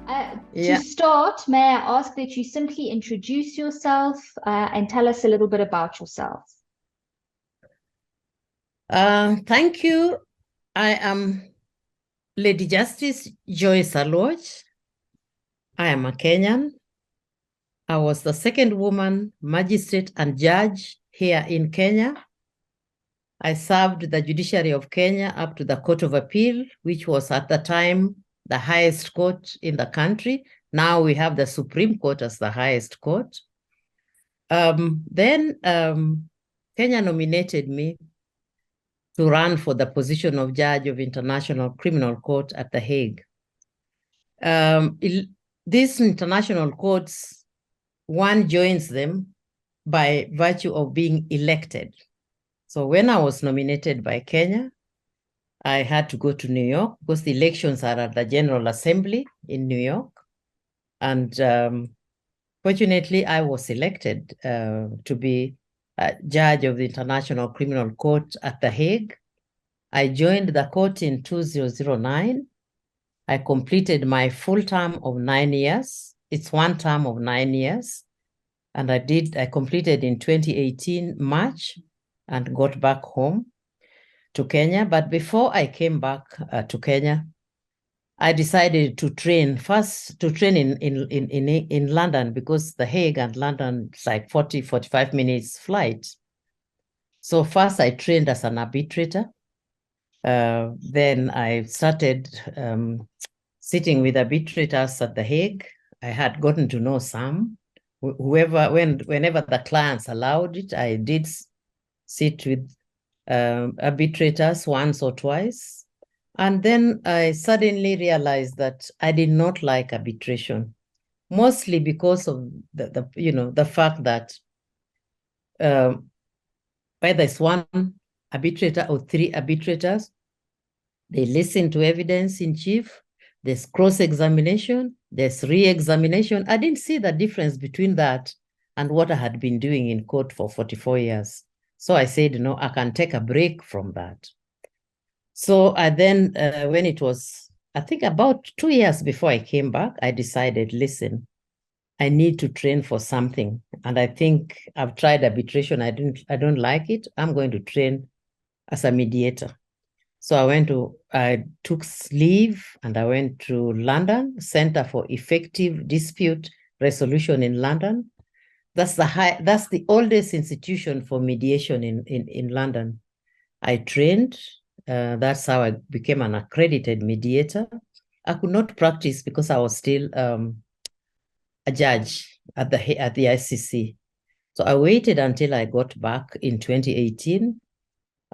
To Yeah. start, may I ask that you simply introduce yourself and tell us a little bit about yourself? Thank you. I am Lady Justice Joyce Aluoch. I am a Kenyan. I was the second woman magistrate and judge here in Kenya. I served the judiciary of Kenya up to the Court of Appeal, which was at the time the highest court in the country. Now we have the Supreme Court as the highest court. Then Kenya nominated me to run for the position of Judge of International Criminal Court at The Hague. These international courts, one joins them by virtue of being elected. So when I was nominated by Kenya, I had to go to New York because the elections are at the General Assembly in New York. And fortunately, I was elected to be a judge of the International Criminal Court at The Hague. I joined the court in 2009. I completed my full term of 9 years. It's one term of 9 years. And I completed in 2018, March, and got back home to Kenya. But before I came back to Kenya, I decided to train in London, because The Hague and London is like 45 minutes flight. So first I trained as an arbitrator. Then I started sitting with arbitrators at The Hague. I had gotten to know some. Whenever the clients allowed it, I did sit with arbitrators once or twice. And then I suddenly realized that I did not like arbitration, mostly because of the fact that whether it's one arbitrator or three arbitrators, they listen to evidence in chief, there's cross-examination, there's re-examination. I didn't see the difference between that and what I had been doing in court for 44 years. So I said, no, I can take a break from that. So I then, when it was, I think about 2 years before I came back, I decided, listen, I need to train for something. And I think I've tried arbitration. I don't like it. I'm going to train as a mediator. So I took leave and I went to London, Center for Effective Dispute Resolution in London. That's the oldest institution for mediation in London. I trained. That's how I became an accredited mediator. I could not practice because I was still a judge at the ICC. So I waited until I got back in 2018.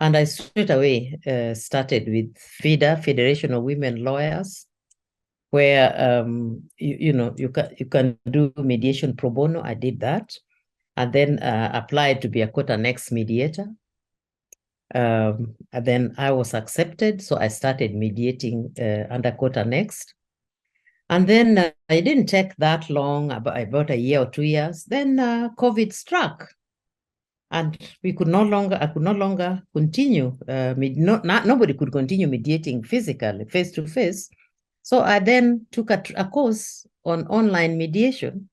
And I straight away started with FIDA, Federation of Women Lawyers, where you can do mediation pro bono. I did that, and then applied to be a quota next mediator. And then I was accepted, so I started mediating under quota next. And then it didn't take that long, about a year or 2 years. Then COVID struck. And I could no longer continue. Nobody could continue mediating physically, face to face. So I then took a course on online mediation,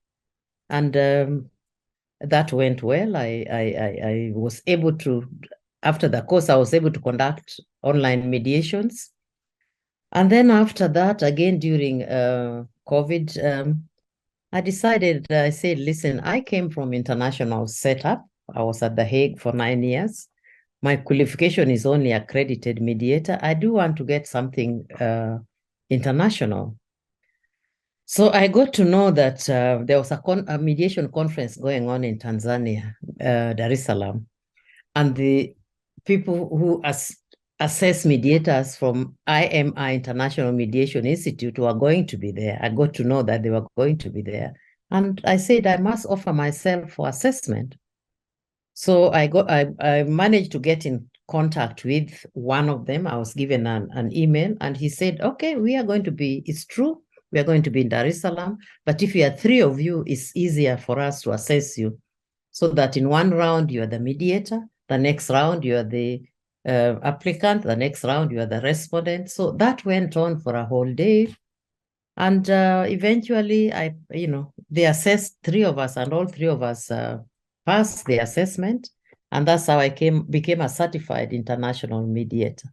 and that went well. I was able to, after the course, I was able to conduct online mediations. And then after that, again during COVID, I decided, I said, listen, I came from international setup. I was at The Hague for 9 years. My qualification is only accredited mediator. I do want to get something international. So I got to know that there was a mediation conference going on in Tanzania, Dar es Salaam. And the people who assess mediators from IMI, International Mediation Institute, were going to be there. I got to know that they were going to be there. And I said, I must offer myself for assessment. So I managed to get in contact with one of them. I was given an email, and he said, okay, it's true, we are going to be in Dar es Salaam, but if you are 3 of you, it's easier for us to assess you, so that in one round, you are the mediator, the next round, you are the applicant, the next round, you are the respondent. So that went on for a whole day. And eventually, they assessed 3 of us, and all 3 of us passed the assessment. And that's how I became a certified international mediator.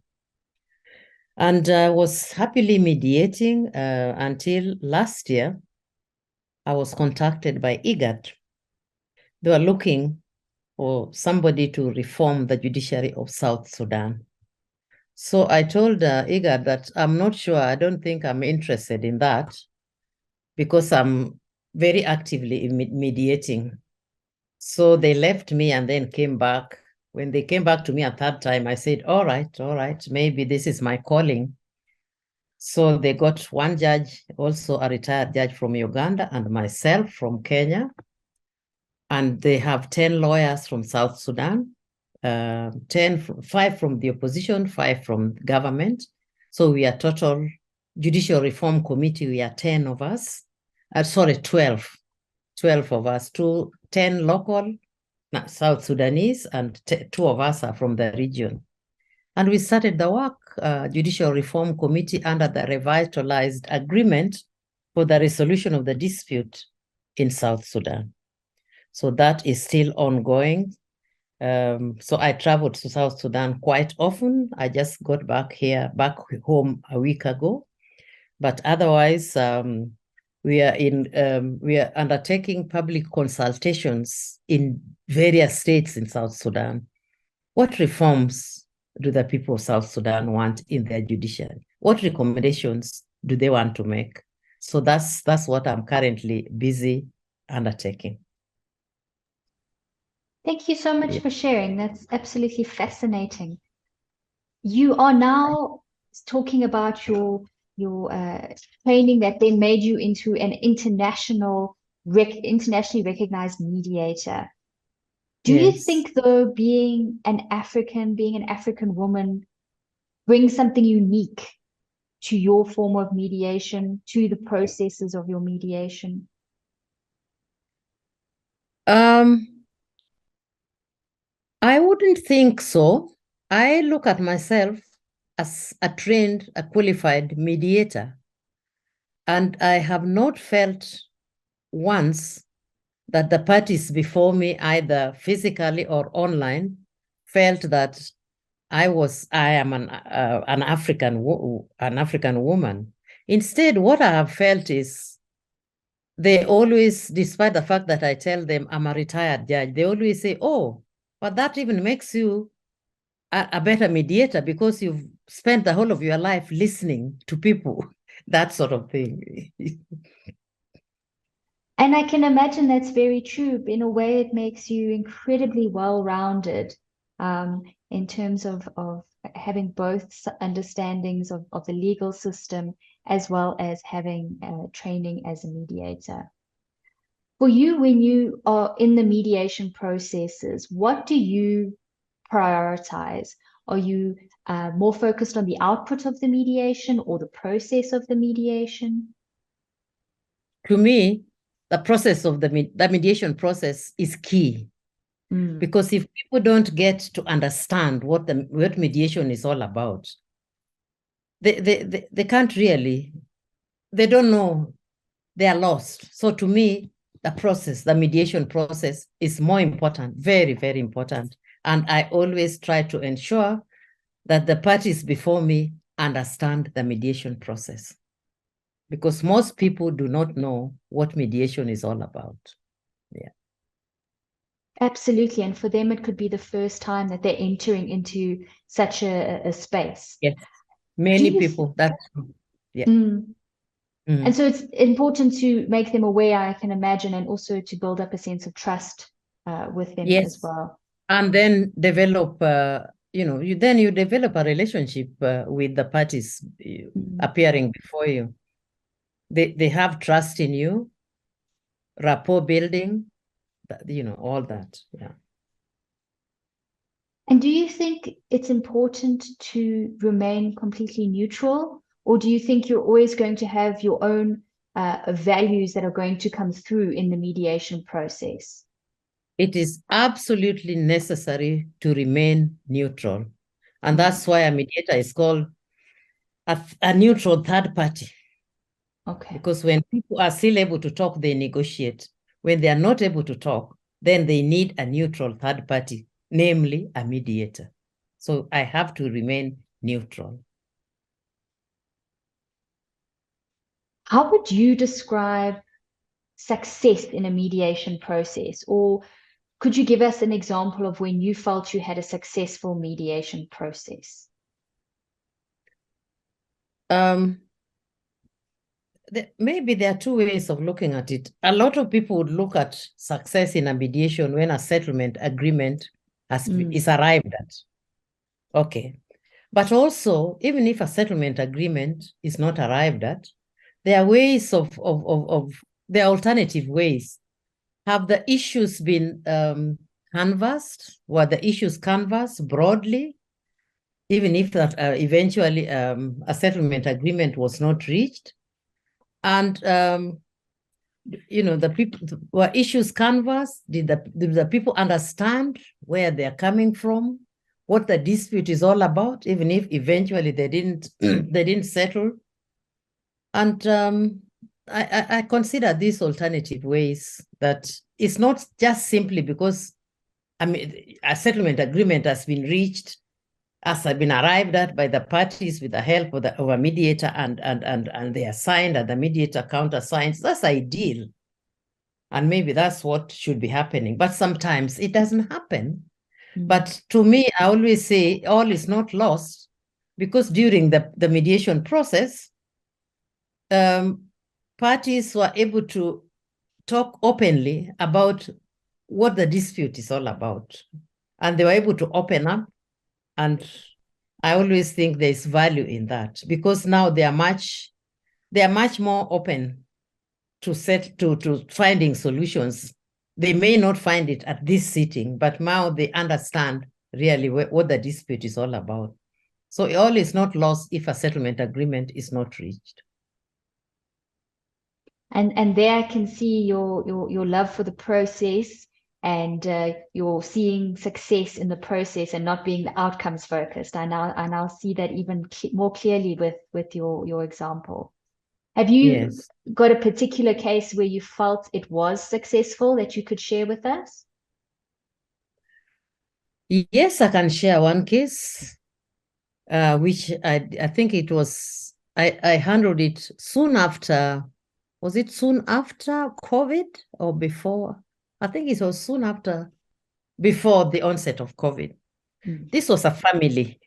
And was happily mediating until last year. I was contacted by IGAD. They were looking for somebody to reform the judiciary of South Sudan. So I told IGAD that I'm not sure, I don't think I'm interested in that, because I'm very actively mediating. So they left me and then came back. When they came back to me a 3rd time, I said, all right, maybe this is my calling. So they got 1 judge, also a retired judge from Uganda, and myself from Kenya. And they have 10 lawyers from South Sudan, 5 from the opposition, 5 from government. So we are total judicial reform committee. We are 10 of us. 12 of us, 10 local South Sudanese, and 2 of us are from the region. And we started the work, Judicial Reform Committee, under the revitalized agreement for the resolution of the dispute in South Sudan. So that is still ongoing. So I traveled to South Sudan quite often. I just got back home a week ago. But otherwise, we are undertaking public consultations in various states in South Sudan. What reforms do the people of South Sudan want in their judiciary? What recommendations do they want to make? So that's what I'm currently busy undertaking. Thank you so much for sharing. That's absolutely fascinating. You are now talking about your training that then made you into an internationally recognized mediator. Do you think, though, being an African woman brings something unique to your form of mediation, to the processes of your mediation? I wouldn't think so. I look at myself as a qualified mediator, and I have not felt once that the parties before me, either physically or online, felt that I am an African woman. Instead, what I have felt is they always, despite the fact that I tell them I'm a retired judge, they always say, oh, but that even makes you a better mediator because you've spent the whole of your life listening to people, that sort of thing. And I can imagine that's very true. In a way, it makes you incredibly well-rounded in terms of having both understandings of the legal system as well as having training as a mediator. For you, when you are in the mediation processes, what do you prioritize? Are you more focused on the output of the mediation or the process of the mediation? To me, the process of the mediation process is key. Because if people don't get to understand what mediation is all about, they can't really, they don't know, they are lost. So to me, the mediation process is more important, very, very important. And I always try to ensure that the parties before me understand the mediation process, because most people do not know what mediation is all about. Yeah. Absolutely. And for them, it could be the first time that they're entering into such a space. Yes. Many people, that's true. Yeah. And so it's important to make them aware, I can imagine, and also to build up a sense of trust with them as well. And then develop, you develop a relationship with the parties appearing before you. They have trust in you, rapport building, all that. Yeah. And do you think it's important to remain completely neutral, or do you think you're always going to have your own values that are going to come through in the mediation process? It is absolutely necessary to remain neutral. And that's why a mediator is called a neutral third party. Okay. Because when people are still able to talk, they negotiate. When they are not able to talk, then they need a neutral third party, namely a mediator. So I have to remain neutral. How would you describe success in a mediation process? Or could you give us an example of when you felt you had a successful mediation process? Maybe there are two ways of looking at it. A lot of people would look at success in a mediation when a settlement agreement is arrived at. Okay. But also, even if a settlement agreement is not arrived at, there are ways there are alternative ways. Have the issues been canvassed? Were the issues canvassed broadly? Even if that eventually a settlement agreement was not reached? And the people were issues canvassed. Did the people understand where they're coming from, what the dispute is all about, even if eventually they didn't settle? And I consider these alternative ways that it's not just simply because a settlement agreement has been reached, has been arrived at by the parties with the help of a mediator, and they are signed and the mediator countersigns. That's ideal. And maybe that's what should be happening. But sometimes it doesn't happen. But to me, I always say all is not lost, because during the mediation process, parties were able to talk openly about what the dispute is all about. And they were able to open up. And I always think there's value in that, because now they are much more open to finding solutions. They may not find it at this sitting, but now they understand really what the dispute is all about. So all is not lost if a settlement agreement is not reached. And there I can see your love for the process, and you're seeing success in the process and not being the outcomes focused. I now see that even more clearly with your example. Have you got a particular case where you felt it was successful that you could share with us? Yes, I can share one case, which I think it was, I handled it soon after. Was it soon after COVID or before? I think it was soon after, before the onset of COVID. This was a family.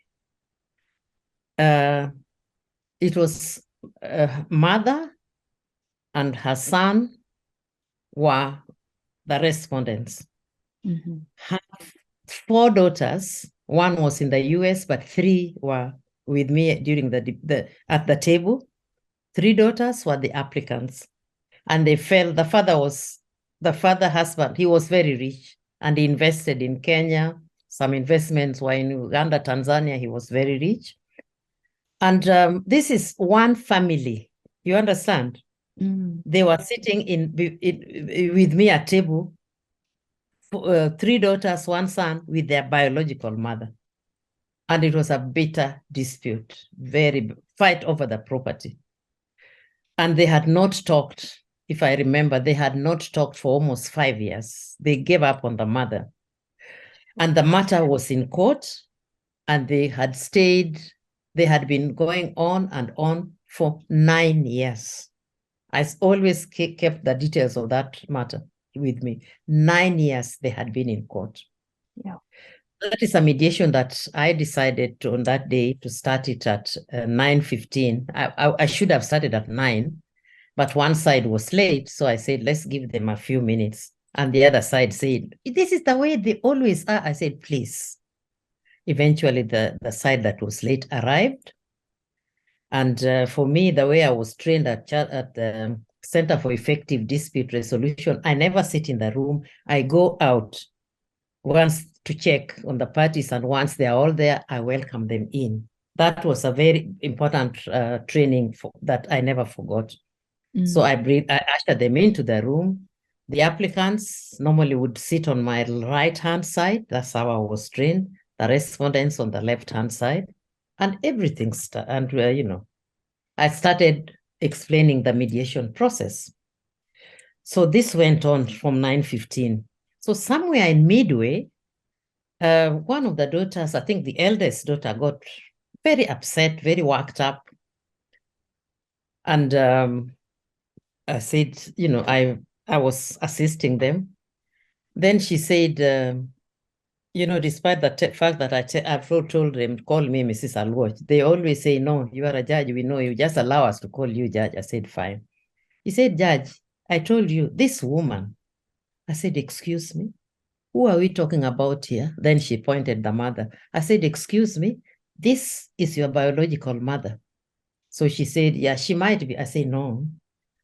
It was a mother and her son were the respondents. Her 4 daughters, one was in the US, but 3 were with me during at the table. 3 daughters were the applicants. And they felt the father husband, he was very rich, and he invested in Kenya. Some investments were in Uganda, Tanzania. He was very rich. And this is one family. You understand? They were sitting with me at table, 3 daughters, 1 son, with their biological mother. And it was a bitter dispute, very fight over the property. And they had not talked. If I remember, they had not talked for almost 5 years. They gave up on the mother. And the matter was in court, and they had been going on and on for 9 years. I always kept the details of that matter with me. 9 years they had been in court. Yeah. That is a mediation that I decided on that day to start it at 9:15. I should have started at 9, but one side was late. So I said, let's give them a few minutes. And the other side said, this is the way they always are. I said, please. Eventually, the side that was late arrived. And for me, the way I was trained at the Center for Effective Dispute Resolution, I never sit in the room. I go out once to check on the parties, and once they're all there, I welcome them in. That was a very important training that I never forgot. So I ushered them into the room. The applicants normally would sit on my right-hand side. That's how I was trained. The respondents on the left-hand side. And everything started, I started explaining the mediation process. So this went on from 9:15. So somewhere in midway, one of the daughters, I think the eldest daughter, got very upset, very worked up. And I said, you know, I was assisting them. Then she said, you know, despite the fact that I've told them, call me Mrs. Aluoch, they always say, no, you are a judge, we know you, just allow us to call you judge. I said, fine. He said, Judge, I told you, this woman. I said, excuse me, who are we talking about here? Then she pointed the mother. I said, excuse me, this is your biological mother. So she said, yeah, she might be. I said, no,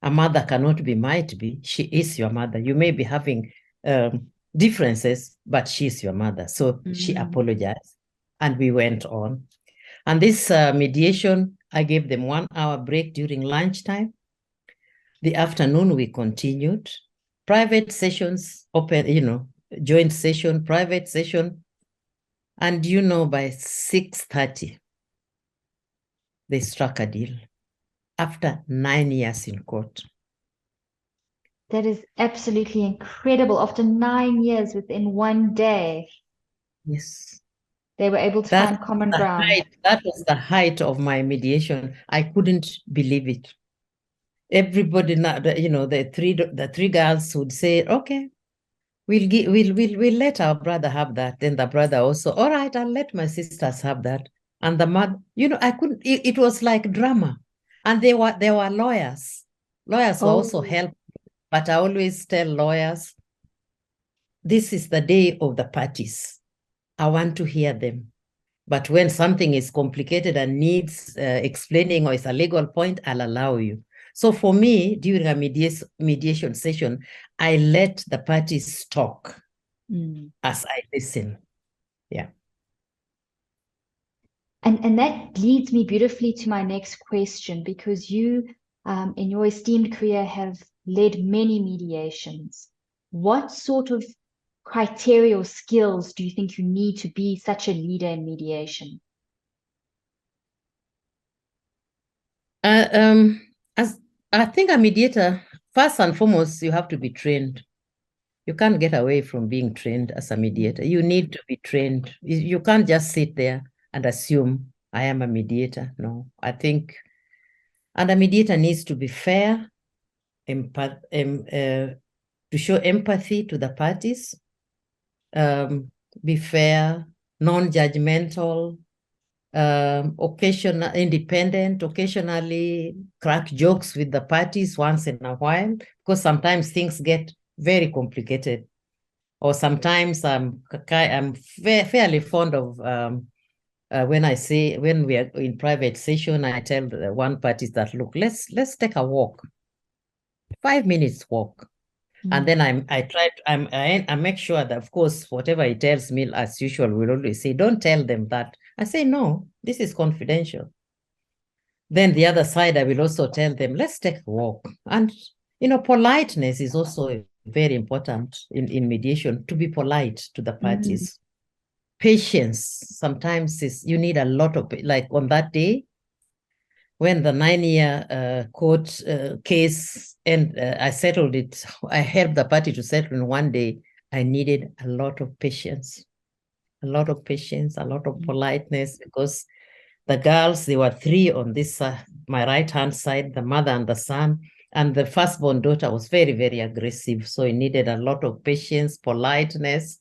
a mother cannot be, might be. She is your mother. You may be having differences, but she's your mother. So she apologized and we went on. And this mediation, I gave them 1 hour break during lunchtime. The afternoon we continued. Private sessions, open, you know, joint session, private session. And you know, by 6:30, they struck a deal after 9 years in court. That is absolutely incredible. After 9 years, within one day, Yes. they were able to find common ground. That was the height of my mediation. I couldn't believe it. Everybody, you know, the three girls would say, okay, we'll let our brother have that. Then the brother also, all right, I'll let my sisters have that. And the mother, you know, I couldn't, it was like drama. And there were lawyers. Lawyers were also helped, but I always tell lawyers, this is the day of the parties. I want to hear them. But when something is complicated and needs explaining or is a legal point, I'll allow you. So for me, during a mediation session, I let the parties talk as I listen. Yeah. And that leads me beautifully to my next question, because you, in your esteemed career, have led many mediations. What sort of criteria or skills do you think you need to be such a leader in mediation? As I think a mediator, first and foremost, you have to be trained. You can't get away from being trained as a mediator. You need to be trained. You can't just sit there and assume I am a mediator. No, I think, and a mediator needs to be fair, to show empathy to the parties, be fair, non-judgmental, occasional, independent, occasionally crack jokes with the parties once in a while, because sometimes things get very complicated. Or sometimes I'm fairly fond of when we are in private session, I tell the one party that, look, let's take a walk, 5 minutes walk. And then I make sure that, of course, whatever he tells me, as usual, we'll always say, don't tell them that. I say, no, this is confidential. Then the other side, I will also tell them, let's take a walk. And, you know, politeness is also very important in mediation, to be polite to the parties. Patience, sometimes you need a lot of, like on that day, when the 9-year court case, and I settled it, I helped the party to settle in one day, I needed a lot of patience, a lot of politeness, because the girls, there were 3 on this, my right-hand side, the mother and the son, and the firstborn daughter was very, very aggressive. So it needed a lot of patience, politeness,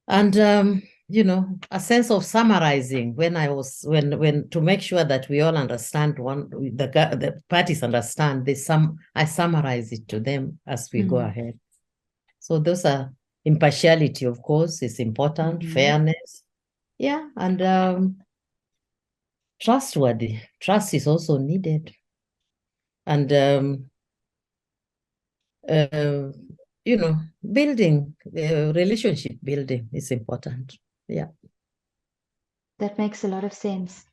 and you know, a sense of summarizing when to make sure that we all understand, the parties understand this. I summarize it to them as we go ahead. So those are impartiality, of course, is important, fairness. Yeah, and trustworthy. Trust is also needed. And you know, building, relationship building is important. Yeah. That makes a lot of sense.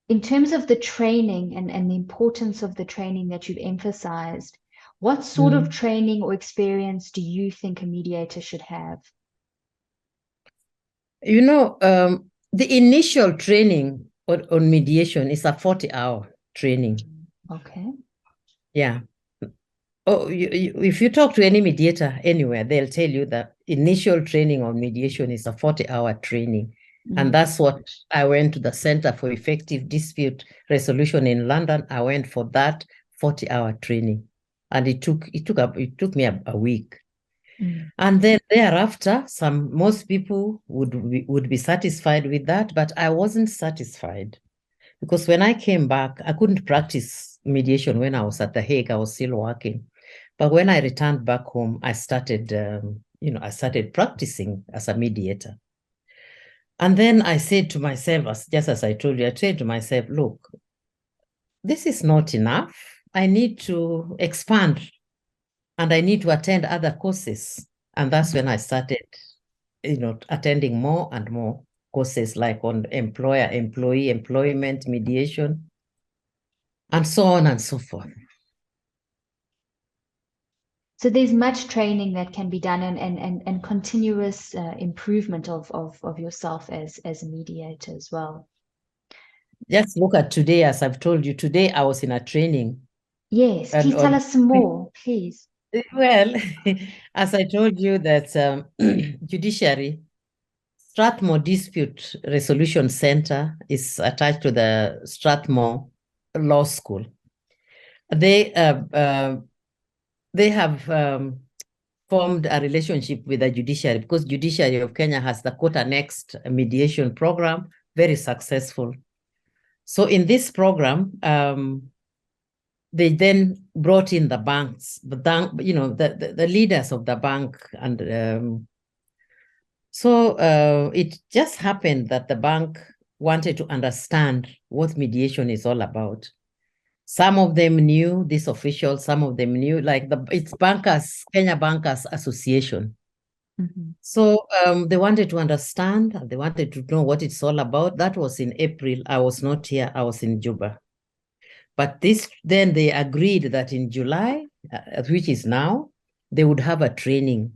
In terms of the training and the importance of the training that you've emphasized, what sort of training or experience do you think a mediator should have? You know, the initial training on mediation is a 40-hour training. Okay. Yeah. Oh, if you talk to any mediator anywhere, they'll tell you that initial training on mediation is a 40-hour training. And that's what I went to the Center for Effective Dispute Resolution in London. I went for that 40-hour training. And it took me a week. And then thereafter, most people would be satisfied with that, but I wasn't satisfied. Because when I came back, I couldn't practice mediation when I was at The Hague. I was still working. But when I returned back home, I started, I started practicing as a mediator. And then I said to myself, just as I told you, I said to myself, look, this is not enough. I need to expand and I need to attend other courses. And that's when I started, attending more and more courses like on employee, employment, mediation, and so on and so forth. So there's much training that can be done and continuous improvement of yourself as a mediator as well. Just look at today, as I've told you, today I was in a training. Yes, please tell us some more, please. Well, as I told you that judiciary, Strathmore Dispute Resolution Center is attached to the Strathmore Law School. They have formed a relationship with the judiciary because judiciary of Kenya has the court annexed mediation program, very successful. So in this program, they then brought in the banks, the leaders of the bank. And so it just happened that the bank wanted to understand what mediation is all about. Some of them knew this official, some of them knew, like it's Kenya Bankers Association. So they wanted to understand, they wanted to know what it's all about. That was in April. I was not here, I was in Juba. But then they agreed that in July, which is now, they would have a training.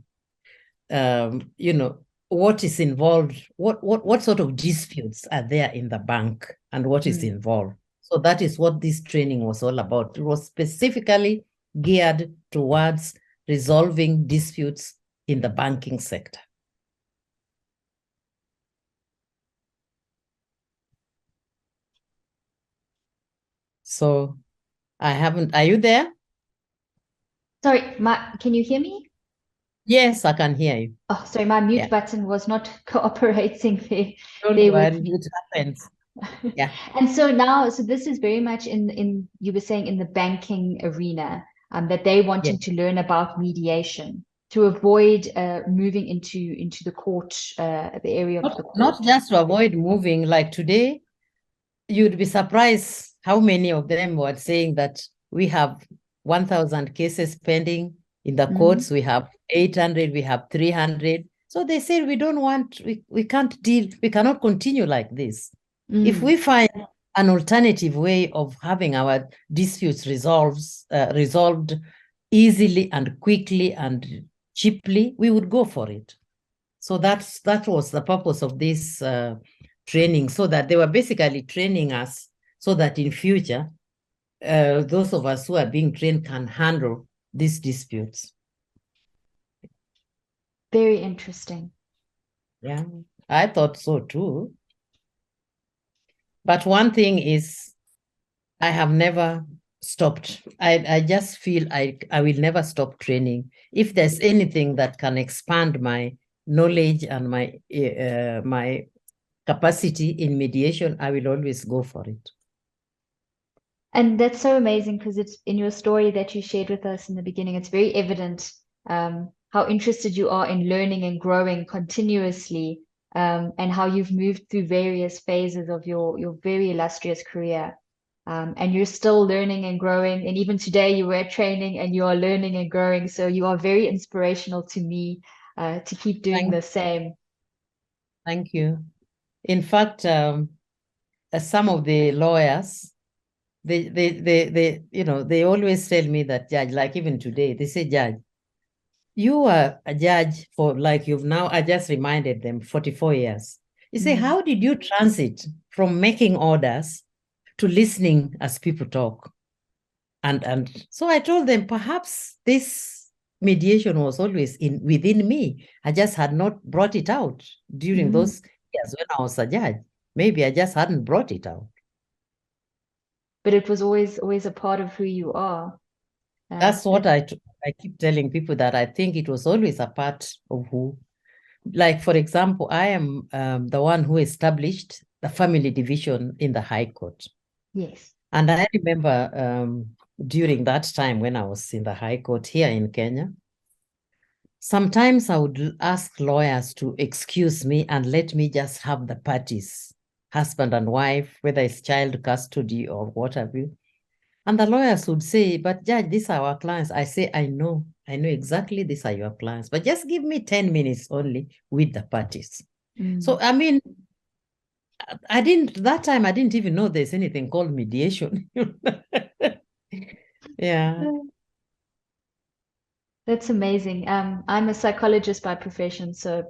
What is involved, what sort of disputes are there in the bank and what is involved. So that is what this training was all about. It was specifically geared towards resolving disputes in the banking sector. So are you there? Sorry, can you hear me? Yes, I can hear you. Oh, sorry, my mute button was not cooperating there. Don't worry, it happens. Yeah. And so now, this is very much in you were saying in the banking arena, that they wanting to learn about mediation to avoid moving into the court, the area of the court. Not just to avoid moving, like today, you'd be surprised how many of them were saying that we have 1,000 cases pending in the courts, we have 800, we have 300. So they said we can't deal, we cannot continue like this. If we find an alternative way of having our disputes resolved easily and quickly and cheaply, we would go for it. So that was the purpose of this training, so that they were basically training us so that in future, those of us who are being trained can handle these disputes. Very interesting. Yeah, I thought so too. But one thing is, I have never stopped. I just feel I will never stop training. If there's anything that can expand my knowledge and my capacity in mediation, I will always go for it. And that's so amazing because it's in your story that you shared with us in the beginning. It's very evident how interested you are in learning and growing continuously, and how you've moved through various phases of your very illustrious career. And you're still learning and growing. And even today you were training and you are learning and growing. So you are very inspirational to me to keep doing the same. Thank you. In fact, some of the lawyers, they always tell me that, Judge, like even today, they say, Judge, you are a judge for, like you've now, I just reminded them, 44 years. You say, how did you transit from making orders to listening as people talk? And so I told them perhaps this mediation was always within me. I just had not brought it out during those years when I was a judge. Maybe I just hadn't brought it out. But it was always a part of who you are. That's what I keep telling people, that I think it was always a part of who. Like, for example, I am the one who established the family division in the High Court. Yes. And I remember during that time when I was in the High Court here in Kenya, sometimes I would ask lawyers to excuse me and let me just have the parties, husband and wife, whether it's child custody or what have you. And the lawyers would say, but Judge, these are our clients. I say, I know exactly these are your clients, but just give me 10 minutes only with the parties. So, I mean, that time I didn't even know there's anything called mediation. Yeah. That's amazing. I'm a psychologist by profession, so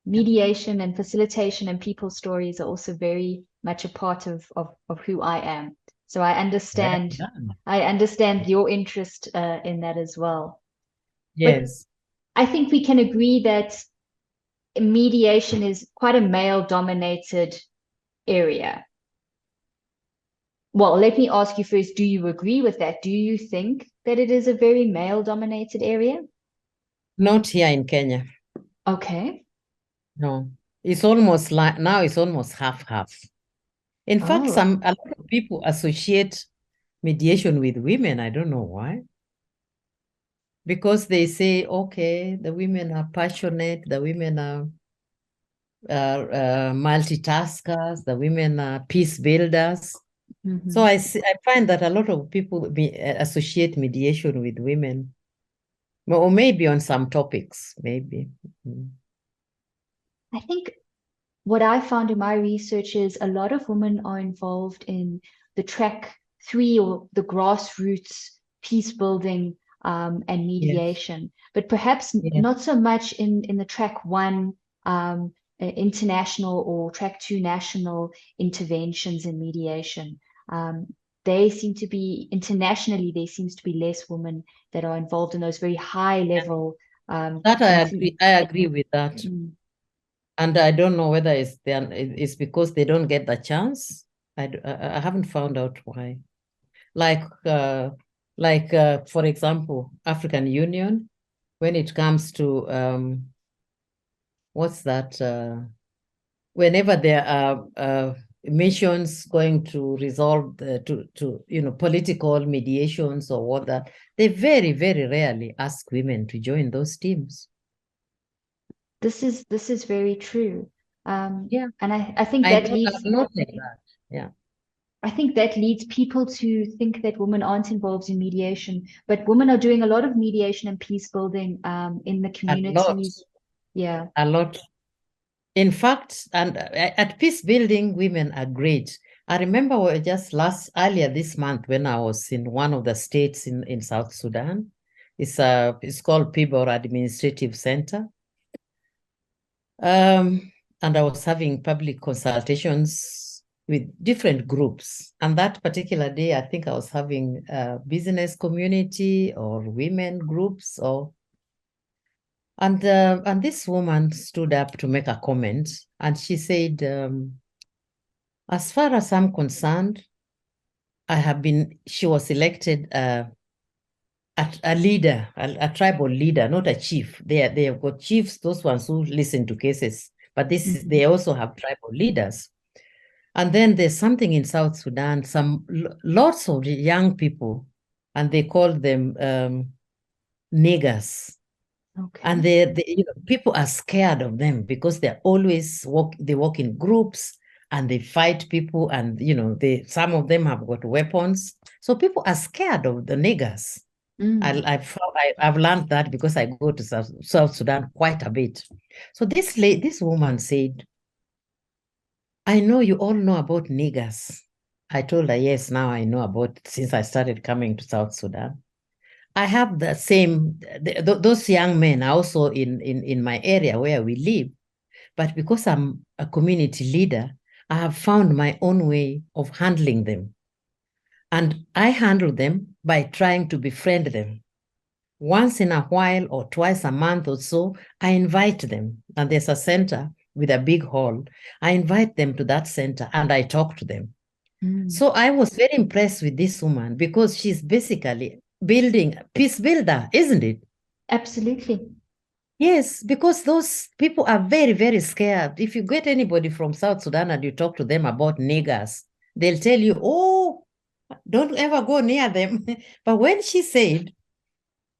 mediation and facilitation and people stories are also very much a part of who I am. So I understand your interest in that as well. Yes. But I think we can agree that mediation is quite a male-dominated area. Well, let me ask you first, do you agree with that? Do you think that it is a very male-dominated area? Not here in Kenya. Okay. No. It's almost like, now it's almost half-half. In fact, a lot of people associate mediation with women. I don't know why. Because they say, okay, the women are passionate, the women are multitaskers, the women are peace builders. So I find that a lot of people associate mediation with women, or maybe on some topics, maybe. I think what I found in my research is a lot of women are involved in the track 3 or the grassroots peace building and mediation, yes, but perhaps not so much in the track 1 international or track 2 national interventions in mediation. They seem to be internationally, there seems to be less women that are involved in those very high level. That I agree with that. And I don't know whether it's because they don't get the chance. I haven't found out why. Like for example, African Union, when it comes to what's that? Whenever there are missions going to resolve political mediations or what that, they very, very rarely ask women to join those teams. This is very true. Yeah. And I think that leads not like that. Yeah. I think that leads people to think that women aren't involved in mediation, but women are doing a lot of mediation and peace building in the communities. Yeah. A lot. In fact, and at peace building, women are great. I remember just earlier this month when I was in one of the states in South Sudan. It's called Pibor Administrative Center. And I was having public consultations with different groups. And that particular day, I think I was having a business community or women groups and this woman stood up to make a comment, and she said, as far as I'm concerned, she was elected a leader, a tribal leader, not a chief. They have got chiefs, those ones who listen to cases, but they also have tribal leaders. And then there's something in South Sudan, lots of young people, and they call them niggers. Okay. And people are scared of them because they're always they walk in groups and they fight people, and some of them have got weapons. So people are scared of the niggers. I've learned that because I go to South Sudan quite a bit. So this woman said, I know you all know about niggers. I told her, yes, now I know about it since I started coming to South Sudan. I have the same, those young men are also in my area where we live. But because I'm a community leader, I have found my own way of handling them. And I handle them by trying to befriend them. Once in a while or twice a month or so, I invite them. And there's a center with a big hall. I invite them to that center and I talk to them. So I was very impressed with this woman because she's basically building peace builder, isn't it? Absolutely. Yes, because those people are very, very scared. If you get anybody from South Sudan and you talk to them about niggers, they'll tell you, oh, don't ever go near them. But when she said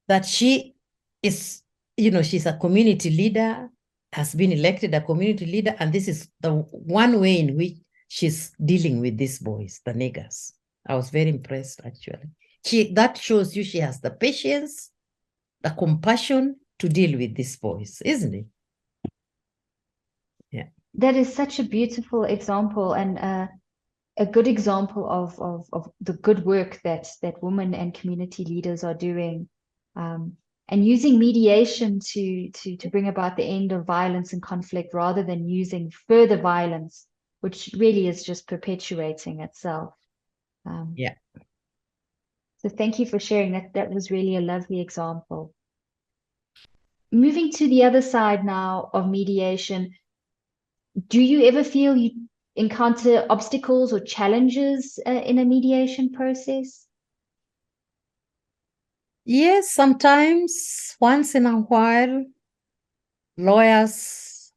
that she is, she's a community leader, has been elected a community leader, and this is the one way in which she's dealing with these boys, the niggers. I was very impressed, actually. That shows you she has the patience, the compassion to deal with these boys, isn't it? Yeah. That is such a beautiful example and a good example of the good work that women and community leaders are doing, and using mediation to bring about the end of violence and conflict rather than using further violence, which really is just perpetuating itself. Yeah. So thank you for sharing that. That was really a lovely example. Moving to the other side now of mediation, do you ever feel you encounter obstacles or challenges in a mediation process? Yes, sometimes, once in a while, lawyers,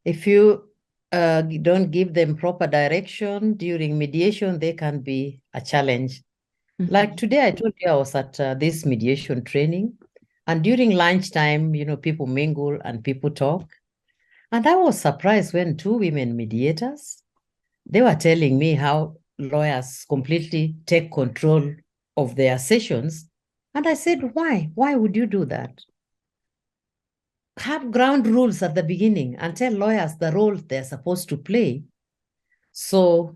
if you don't give them proper direction during mediation, they can be a challenge. Like today, I told you I was at this mediation training, and during lunchtime, people mingle and people talk. And I was surprised when two women mediators, they were telling me how lawyers completely take control of their sessions. And I said, why? Why would you do that? Have ground rules at the beginning and tell lawyers the role they're supposed to play. So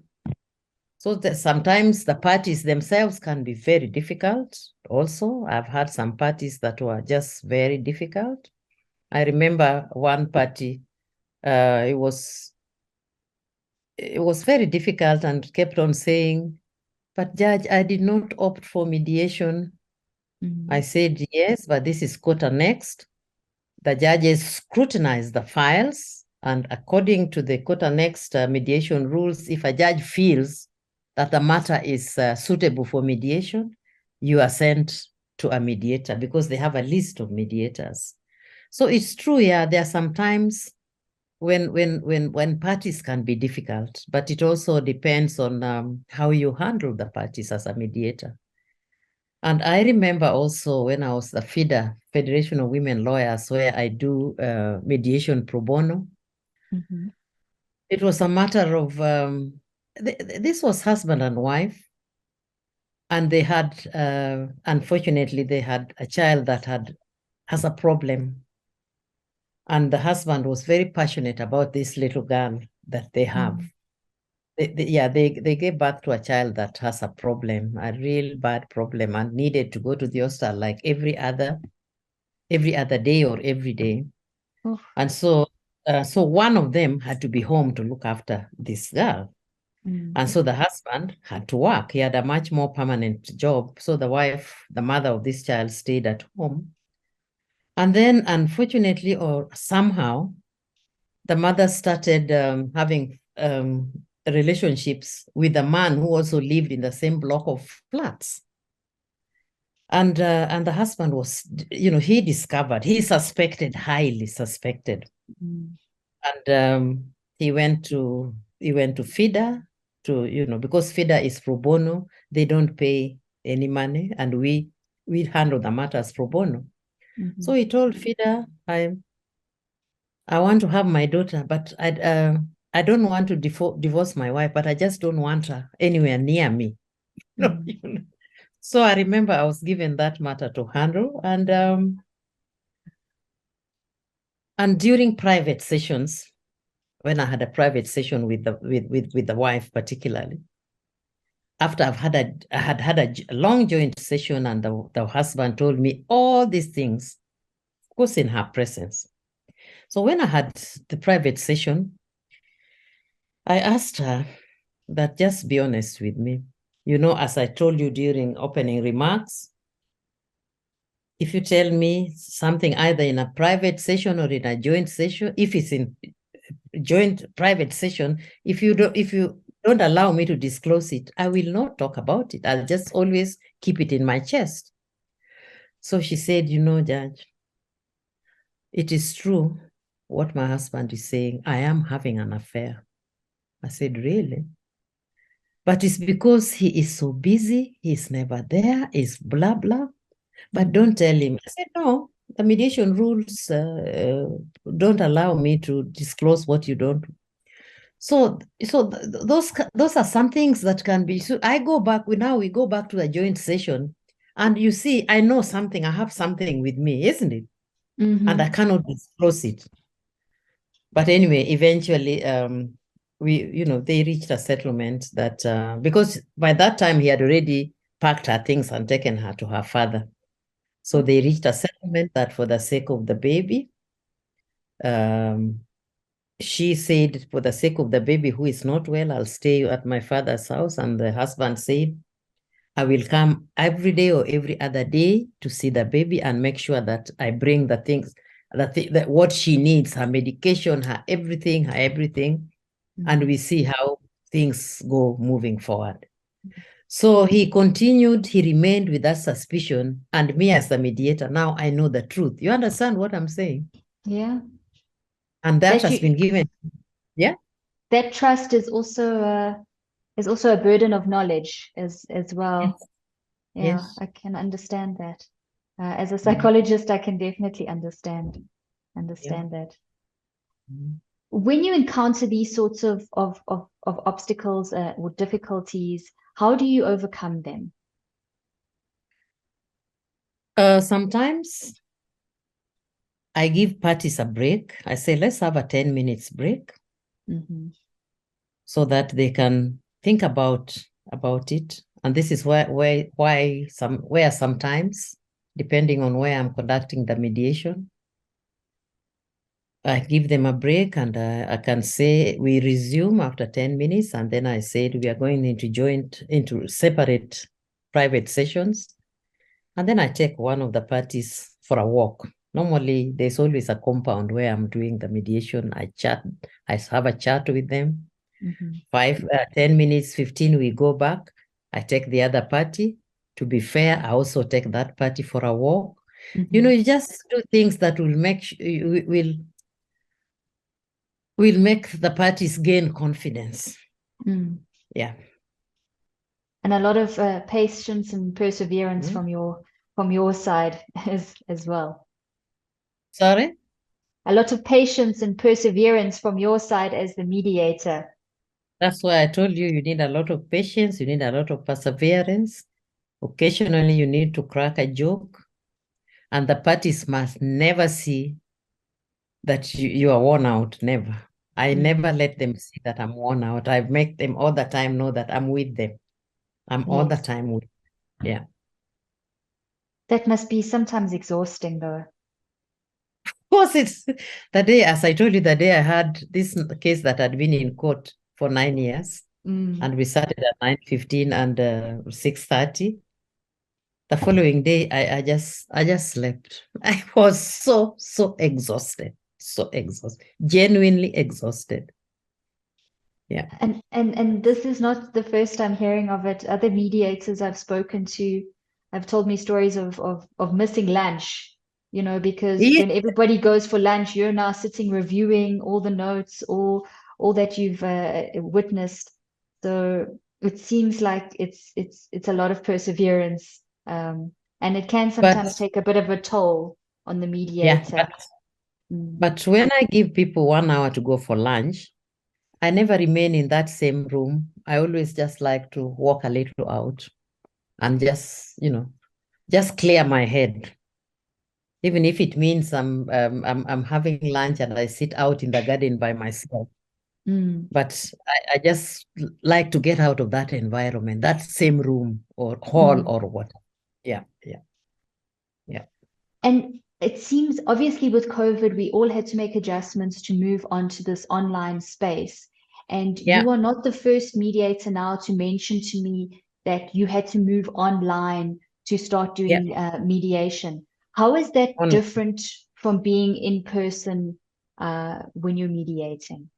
that sometimes the parties themselves can be very difficult. Also, I've had some parties that were just very difficult. I remember one party, it was very difficult and kept on saying, but Judge, I did not opt for mediation. I said, yes, but this is quota next. The judges scrutinize the files, and according to the quota next mediation rules, if a judge feels that the matter is suitable for mediation, you are sent to a mediator because they have a list of mediators. So it's true, yeah, there are some times when parties can be difficult, but it also depends on how you handle the parties as a mediator. And I remember also when I was the FIDA, Federation of Women Lawyers, where I do mediation pro bono. It was a matter of, this was husband and wife. And they had, unfortunately, they had a child that has a problem. And the husband was very passionate about this little girl that they have. They gave birth to a child that has a problem, a real bad problem, and needed to go to the hospital like every other day or every day. And so one of them had to be home to look after this girl. And so the husband had to work. He had a much more permanent job. So the wife, the mother of this child, stayed at home. And then, unfortunately, or somehow, the mother started having relationships with a man who also lived in the same block of flats. And the husband was, he highly suspected. And he went to FIDA because FIDA is pro bono, they don't pay any money, and we handle the matters pro bono. So he told FIDA, I want to have my daughter, but I don't want to divorce my wife, but I just don't want her anywhere near me. So I remember I was given that matter to handle, and during private sessions, when I had a private session with the wife particularly, after I had a long joint session, and the husband told me all these things, of course, in her presence. So when I had the private session, I asked her that just be honest with me. You know, as I told you during opening remarks, if you tell me something either in a private session or in a joint session, if it's in joint private session, if you don't allow me to disclose it, I will not talk about it. I'll just always keep it in my chest. So she said, you know, Judge, it is true what my husband is saying. I am having an affair. I said, really? But it's because he is so busy. He's never there. He's blah, blah. But don't tell him. I said, no, the mediation rules don't allow me to disclose what you don't. So those are some things that can be. So I go back. We go back to the joint session, and you see, I know something. I have something with me, isn't it? And I cannot disclose it. But anyway, eventually, they reached a settlement that because by that time he had already packed her things and taken her to her father. So they reached a settlement that for the sake of the baby, she said, for the sake of the baby who is not well, I'll stay at my father's house. And the husband said, I will come every day or every other day to see the baby and make sure that I bring the things, that what she needs, her medication, her everything, and we see how things go moving forward. So he continued, he remained with that suspicion, and me as the mediator, now I know the truth. You understand what I'm saying? Yeah. And that has been given. Yeah. That trust is also a burden of knowledge as well. Yes. Yeah, Yes. I can understand that. As a psychologist, I can definitely understand that. When you encounter these sorts of obstacles or difficulties, how do you overcome them? Sometimes I give parties a break. I say, let's have a 10 minutes break so that they can think about it. And this is where sometimes, depending on where I'm conducting the mediation, I give them a break and I can say we resume after 10 minutes. And then I said we are going into separate private sessions. And then I take one of the parties for a walk. Normally, there's always a compound where I'm doing the mediation. I have a chat with them. 10 minutes, 15, we go back. I take the other party. To be fair, I also take that party for a walk. You know, you just do things that will make the parties gain confidence. Yeah. And a lot of patience and perseverance from your side as well. Sorry? A lot of patience and perseverance from your side as the mediator. That's why I told you need a lot of patience, you need a lot of perseverance. Occasionally, you need to crack a joke. And the parties must never see that you are worn out, never. I never let them see that I'm worn out. I make them all the time know that I'm with them. I'm all the time with them. Yeah. That must be sometimes exhausting, though. Of course, it's the day, as I told you, the day I had this case that had been in court for 9 years, and we started at 9:15 and 6:30. The following day, I just slept. I was so exhausted, genuinely exhausted. Yeah. And this is not the first time hearing of it. Other mediators I've spoken to have told me stories of missing lunch, because when everybody goes for lunch, you're now sitting reviewing all the notes, all that you've witnessed. So it seems like it's a lot of perseverance, and it can sometimes take a bit of a toll on the mediator. Yeah, but when I give people 1 hour to go for lunch, I never remain in that same room. I always just like to walk a little out and just clear my head. Even if it means I'm having lunch and I sit out in the garden by myself. But I just like to get out of that environment, that same room or hall or what. Yeah. And it seems obviously with COVID, we all had to make adjustments to move on to this online space. And you are not the first mediator now to mention to me that you had to move online to start Yeah. doing mediation. How is that On, different from being in person when you're mediating?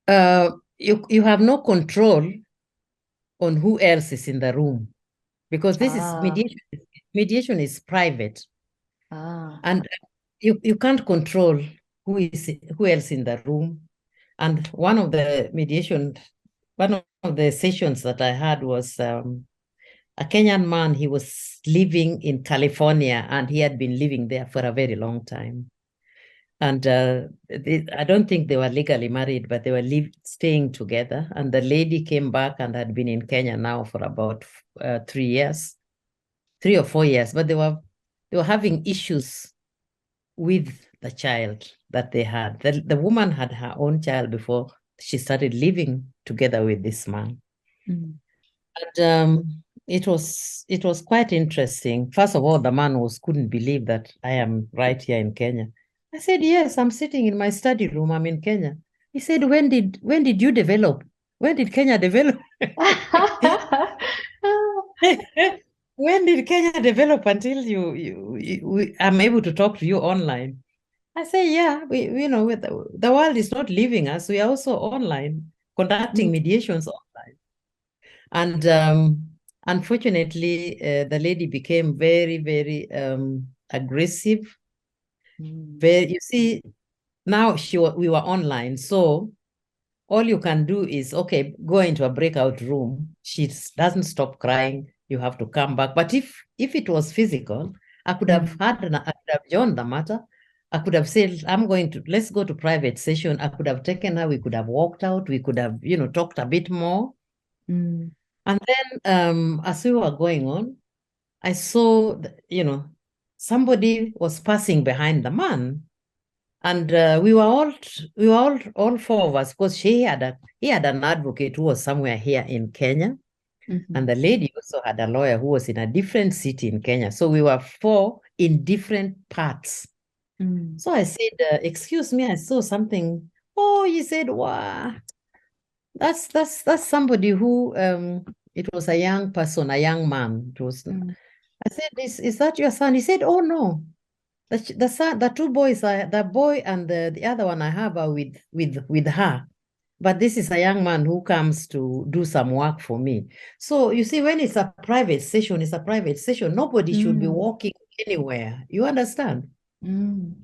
you have no control on who else is in the room, because this is Ah, mediation. Mediation is private, ah, and you can't control who else in the room. And one of the sessions that I had was a Kenyan man. He was living in California, and he had been living there for a very long time. And I don't think they were legally married, but they were staying together. And the lady came back and had been in Kenya now for about 3 years, 3 or 4 years. But they were having issues with the child that they had. The woman had her own child before she started living together with this man. mm. And it was quite interesting. First of all, the man couldn't believe that I am right here in Kenya. I said, yes, I'm sitting in my study room. I'm in Kenya. He said, when did you develop? When did Kenya develop? When did Kenya develop until I'm able to talk to you online? I say, yeah, the world is not leaving us. We are also online, conducting Mm, mediations online. And unfortunately, the lady became very, very aggressive. You see, now we were online, so all you can do is, okay, go into a breakout room. She doesn't stop crying. You have to come back. But if it was physical, I could have I could have joined the matter. I could have said, let's go to private session. I could have taken her. We could have walked out. We could have, talked a bit more. mm, And then as we were going on, I saw, somebody was passing behind the man. And we were all four of us, because he had an advocate who was somewhere here in Kenya, mhm, and the lady also had a lawyer who was in a different city in Kenya. So we were four in different parts. mm, So I said, "Excuse me, I saw something." Oh, he said, "Wow, that's somebody who it was a young person, a young man." It was. mm, I said, "Is that your son?" He said, "Oh no. The son, the two boys are the boy and the other one I have are with her. But this is a young man who comes to do some work for me." So you see, when it's a private session, it's a private session. Nobody should be mm, walking anywhere. You understand? mm.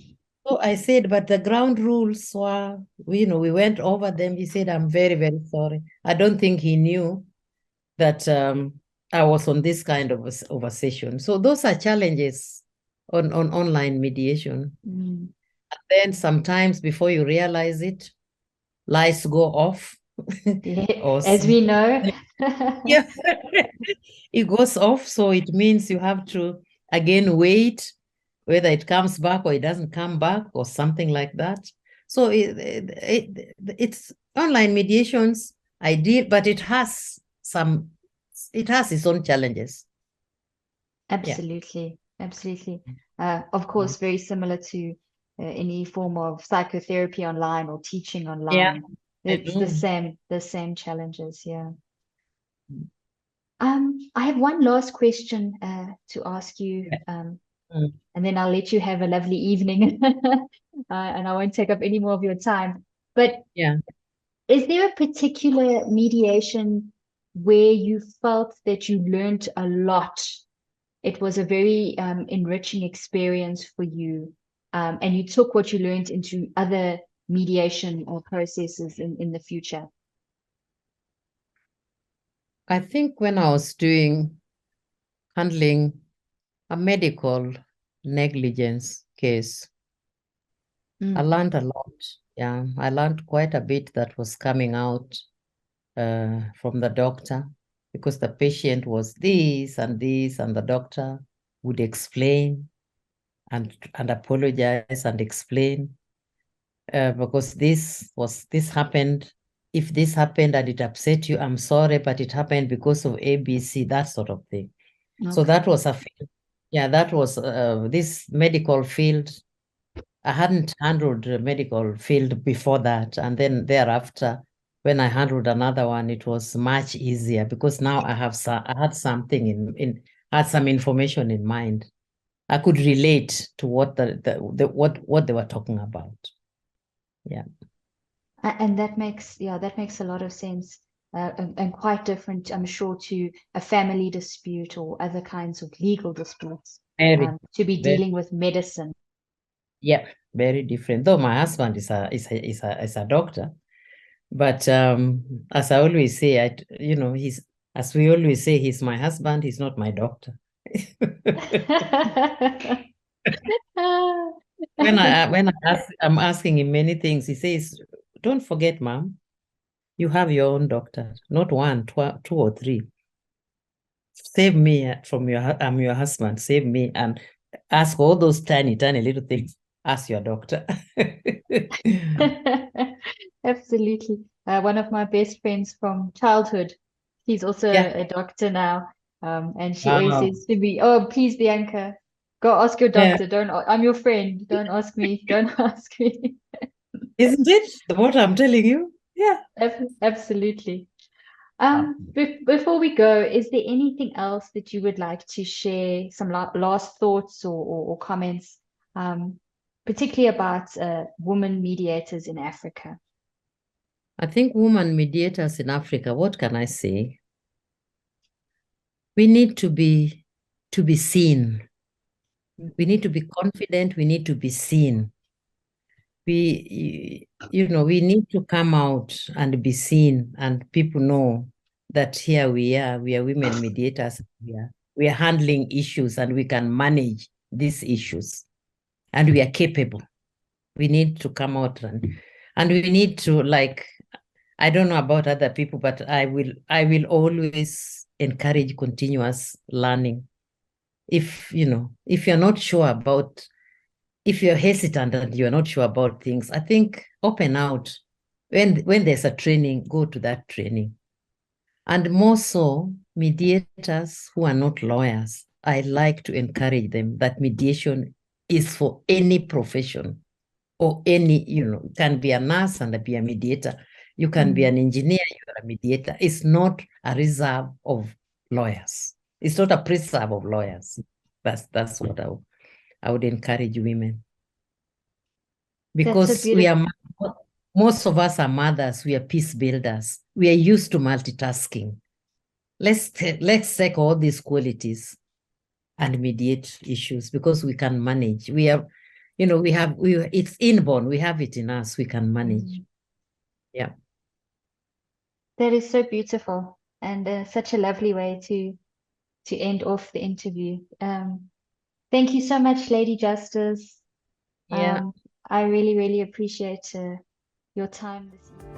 So I said, but the ground rules were, we went over them. He said, "I'm very, very sorry." I don't think he knew that I was on this kind of a session. So those are challenges on online mediation. Mm. Then sometimes before you realize it, lights go off. Yeah, or as we know. yeah, it goes off. So it means you have to again wait whether it comes back or it doesn't come back or something like that. So it's online mediations ideal, but it has its own challenges. Yeah. Absolutely, absolutely. Of course, very similar to any form of psychotherapy online or teaching Yeah, online. I It's know. the same challenges, yeah. I have one last question to ask you, Yeah. Mm. and then I'll let you have a lovely evening, and I won't take up any more of your time. But Yeah. is there a particular mediation where you felt that you learned a lot? It was a very enriching experience for you, and you took what you learned into other mediation or processes in the future. I think when I was handling a medical negligence case, I Mm, learned a lot. Yeah, I learned quite a bit that was coming out from the doctor, because the patient was this and this, and the doctor would explain and apologize and explain, because this happened. If this happened and it upset you, I'm sorry, but it happened because of ABC, that sort of thing. So that okay. was a field. Yeah, that was this medical field. I hadn't handled the medical field before that. And then thereafter, when I handled another one, it was much easier because now I had something had some information in mind. I could relate to what what they were talking about. Yeah. And that makes a lot of sense, and quite different, I'm sure, to a family dispute or other kinds of legal disputes. To be dealing with medicine. Yeah, very different. Though my husband is a doctor, but as I always say, as we always say, he's my husband. He's not my doctor. When I'm asking him many things, he says, "Don't forget, Mom, you have your own doctor, not one, two or three. Save me from I'm your husband. Save me and ask all those tiny little things. Ask your doctor." Absolutely. One of my best friends from childhood, he's also a doctor now. And she always says to me, "Oh, please, Bianca, go ask your doctor. I'm your friend. Don't ask me. Don't ask me." Isn't it what I'm telling you? Yeah. Absolutely. Before we go, is there anything else that you would like to share, some last thoughts or comments, particularly about women mediators in Africa? I think women mediators in Africa, what can I say? We need to be seen. We need to be confident. We need to be seen. We need to come out and be seen, and people know that here we are women mediators. We are handling issues and we can manage these issues and we are capable. We need to come out and we need to, like, I don't know about other people, but I will always encourage continuous learning. If you're not sure about, if you're hesitant and you're not sure about things, I think open out. When there's a training, go to that training. And more so, mediators who are not lawyers, I like to encourage them that mediation is for any profession or any, you can be a nurse and be a mediator. You can be an engineer, you're a mediator. It's not a reserve of lawyers. It's not a preserve of lawyers. That's what I would encourage women. Because we are, most of us are mothers, we are peace builders. We are used to multitasking. Let's take all these qualities and mediate issues because we can manage. We are, it's inborn. We have it in us. We can manage. Yeah. That is so beautiful and such a lovely way to end off the interview. Thank you so much, Lady Justice. Yeah. I really, really appreciate your time this evening.